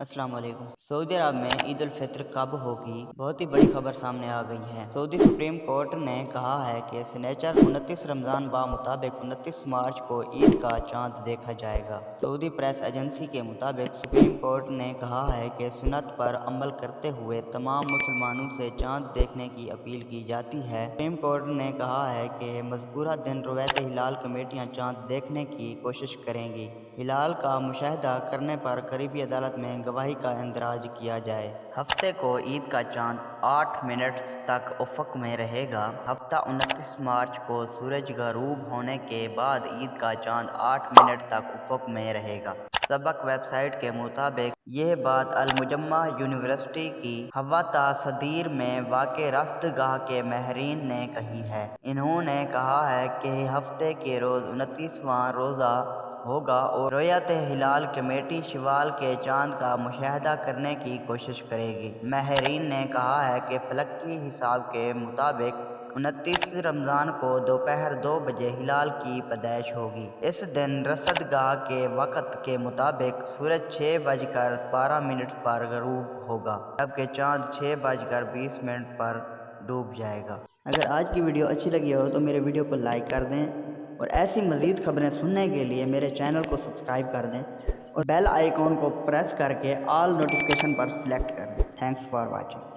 अस्सलाम वालेकुम। सऊदी अरब में ईद उल फित्र कब होगी, बहुत ही बड़ी खबर सामने आ गई है। सऊदी सुप्रीम कोर्ट ने कहा है कि शनिचर 29 रमजान मुताबिक 29 मार्च को ईद का चांद देखा जाएगा। सऊदी प्रेस एजेंसी के मुताबिक सुप्रीम कोर्ट ने कहा है कि सुन्नत पर अमल करते हुए तमाम मुसलमानों से चांद देखने की अपील की जाती है। सुप्रीम कोर्ट ने कहा है कि मज़कूरा दिन रवायत हिलाल कमेटियाँ चांद देखने की कोशिश करेंगी। हिलाल का मुशाहिदा करने पर करीबी अदालत में गवाही का इंदराज किया जाए। हफ्ते को ईद का चांद 8 मिनट तक उफ़क़ में रहेगा। हफ्ता 29 मार्च को सूरज गरूब होने के बाद ईद का चांद 8 मिनट तक उफ़क़ में रहेगा। सबक वेबसाइट के मुताबिक यह बात अल मुजम्मा यूनिवर्सिटी की हवाता सदीर में वाक़े रस्तगाह के माहिरीन ने कही है। इन्होंने कहा है कि हफ्ते के रोज़ 29वां रोज़ा होगा और रवायत हिलाल कमेटी शवाल के चांद का मुशाहिदा करने की कोशिश करेगी। माहिरीन ने कहा है कि फलकी हिसाब के मुताबिक 29 रमज़ान को दोपहर 2 बजे हिलाल की पैदाइश होगी। इस दिन रसदगाह के वक़्त के मुताबिक सूरज 6:12 पर गरूब होगा, जबकि चांद 6:20 पर डूब जाएगा। अगर आज की वीडियो अच्छी लगी हो तो मेरे वीडियो को लाइक कर दें और ऐसी मज़ीद खबरें सुनने के लिए मेरे चैनल को सब्सक्राइब कर दें और बेल आइकॉन को प्रेस करके ऑल नोटिफिकेशन पर सिलेक्ट कर दें। Thanks for watching.